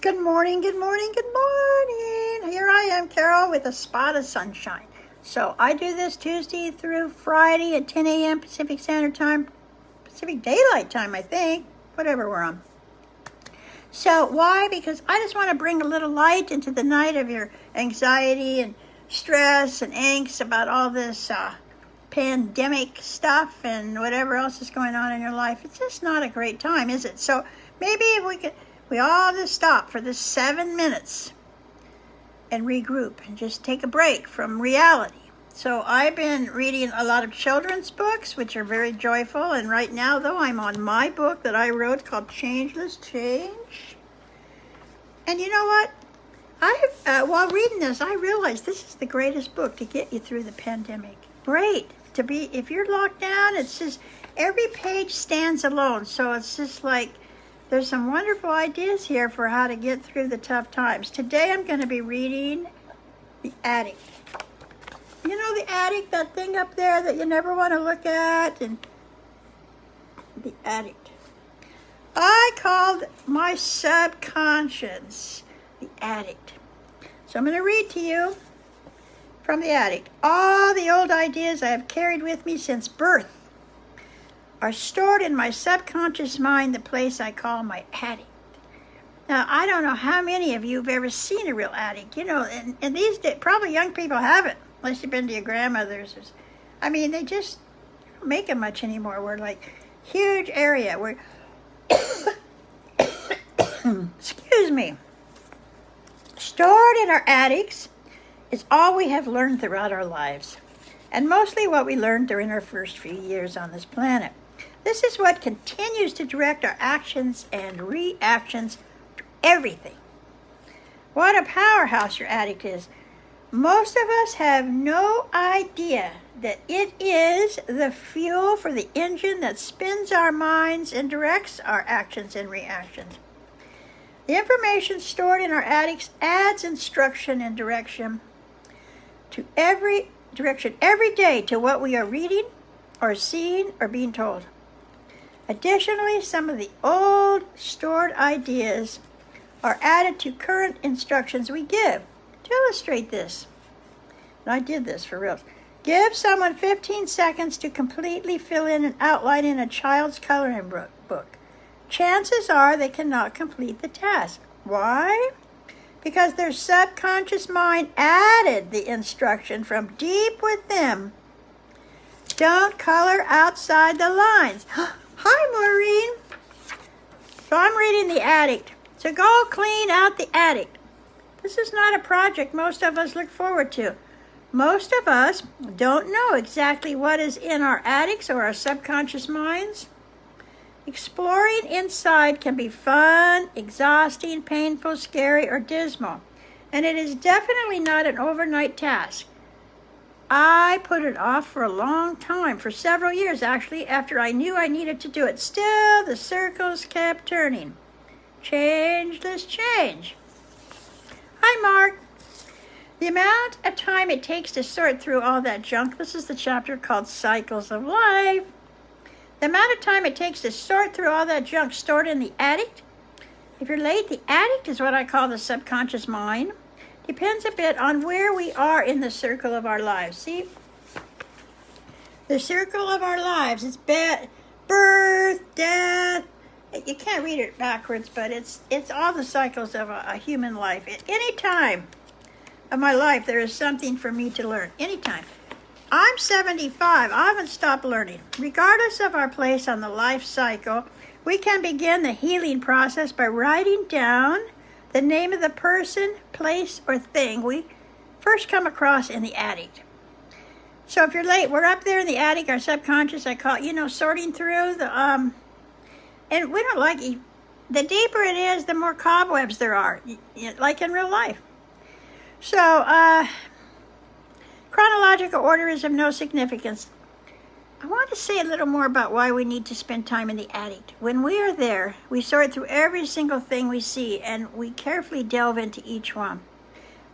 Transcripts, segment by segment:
Good morning, good morning, good morning. Here I am, Carol, with a spot of sunshine. So I do this Tuesday through Friday at 10 a.m. Pacific Standard Time, Pacific Daylight Time, I think, whatever we're on. So why? Because I just want to bring a little light into the night of your anxiety and stress and angst about all this pandemic stuff and whatever else is going on in your life. It's just not a great time, is it? So maybe if we all just stop for this 7 minutes and regroup and just take a break from reality. So I've been reading a lot of children's books, which are very joyful. And right now, though, I'm on my book that I wrote called Changeless. And you know what? While reading this, I realized this is the greatest book to get you through the pandemic. Great. If you're locked down, it's just every page stands alone. So it's just like there's some wonderful ideas here for how to get through the tough times. Today I'm going to be reading The Attic. You know the attic, that thing up there that you never want to look at? And the attic. I called my subconscious the attic. So I'm going to read to you from the attic. All the old ideas I have carried with me since birth are stored in my subconscious mind, the place I call my attic. Now, I don't know how many of you have ever seen a real attic. You know, and these days, probably young people haven't, unless you've been to your grandmother's. I mean, they just don't make them much anymore. We're like huge area. We're, excuse me. Stored in our attics is all we have learned throughout our lives, and mostly what we learned during our first few years on this planet. This is what continues to direct our actions and reactions to everything. What a powerhouse your attic is. Most of us have no idea that it is the fuel for the engine that spins our minds and directs our actions and reactions. The information stored in our attics adds instruction and direction every day to what we are reading or seeing or being told. Additionally, some of the old stored ideas are added to current instructions we give. To illustrate this, and I did this for real. Give someone 15 seconds to completely fill in an outline in a child's coloring book. Chances are they cannot complete the task. Why? Because their subconscious mind added the instruction from deep within. Don't color outside the lines. Hi, Maureen. So I'm reading The Attic. So go clean out the attic. This is not a project most of us look forward to. Most of us don't know exactly what is in our attics or our subconscious minds. Exploring inside can be fun, exhausting, painful, scary, or dismal. And it is definitely not an overnight task. I put it off for a long time, for several years actually, after I knew I needed to do it. Still, the circles kept turning. Changeless change. Hi, Mark. The amount of time it takes to sort through all that junk, this is the chapter called Cycles of Life. The amount of time it takes to sort through all that junk stored in the attic, if you're late, the attic is what I call the subconscious mind. Depends a bit on where we are in the circle of our lives. See? The circle of our lives is birth, death. You can't read it backwards, but it's all the cycles of a human life. At any time of my life, there is something for me to learn. Anytime. I'm 75. I haven't stopped learning. Regardless of our place on the life cycle, we can begin the healing process by writing down the name of the person, place, or thing we first come across in the attic. So if you're late, we're up there in the attic, our subconscious, I call it, sorting through the, and we don't like, the deeper it is, the more cobwebs there are, like in real life. So, chronological order is of no significance. I want to say a little more about why we need to spend time in the attic. When we are there, we sort through every single thing we see, and we carefully delve into each one.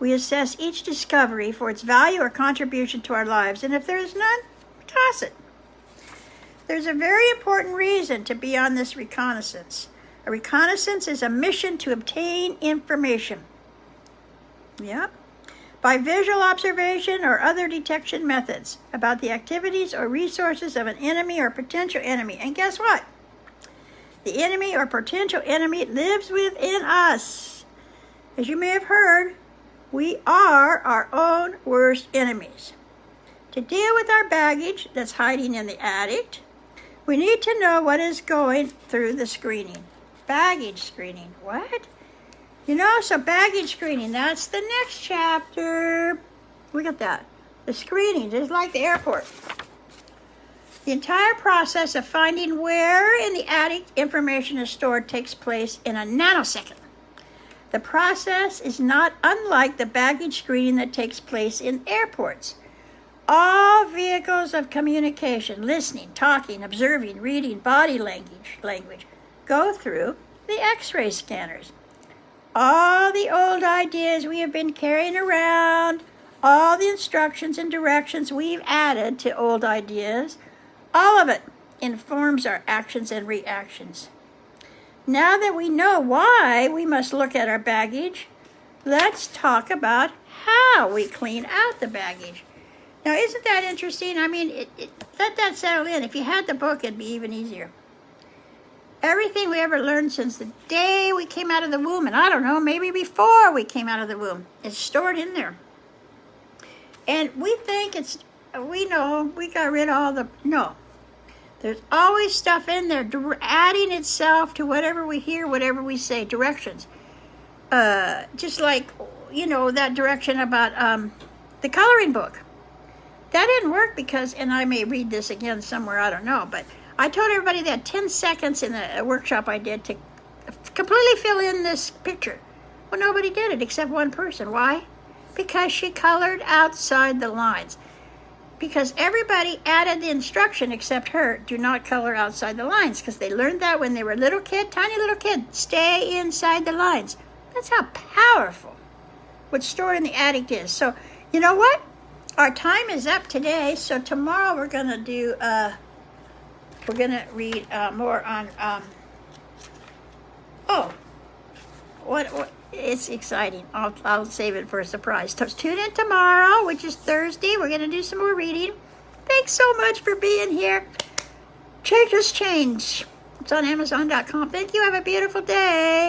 We assess each discovery for its value or contribution to our lives, and if there is none, toss it. There's a very important reason to be on this reconnaissance. A reconnaissance is a mission to obtain information. Yeah. By visual observation or other detection methods about the activities or resources of an enemy or potential enemy. And guess what? The enemy or potential enemy lives within us. As you may have heard, we are our own worst enemies. To deal with our baggage that's hiding in the attic, we need to know what is going through the screening. Baggage screening. What? So baggage screening, that's the next chapter. Look at that. The screening, just like the airport. The entire process of finding where in the attic information is stored takes place in a nanosecond. The process is not unlike the baggage screening that takes place in airports. All vehicles of communication, listening, talking, observing, reading, body language, go through the X-ray scanners. All the old ideas we have been carrying around, all the instructions and directions we've added to old ideas, all of it informs our actions and reactions. Now that we know why we must look at our baggage, let's talk about how we clean out the baggage. Now, isn't that interesting? I mean, let that settle in. If you had the book, it'd be even easier. Everything we ever learned since the day we came out of the womb, and I don't know, maybe before we came out of the womb, is stored in there. And we think we know, we got rid of no. There's always stuff in there adding itself to whatever we hear, whatever we say, directions. Just like, that direction about the coloring book. That didn't work because, and I may read this again somewhere, I don't know, but I told everybody they had 10 seconds in a workshop I did to completely fill in this picture. Well, nobody did it except one person. Why? Because she colored outside the lines. Because everybody added the instruction except her, do not color outside the lines, because they learned that when they were little kid, tiny little kid, stay inside the lines. That's how powerful what's stored in the attic is. So, you know what? Our time is up today, so tomorrow we're going to do, we're going to read more on, what, it's exciting. I'll save it for a surprise. So tune in tomorrow, which is Thursday. We're going to do some more reading. Thanks so much for being here. Changeless Change. It's on Amazon.com. Thank you. Have a beautiful day.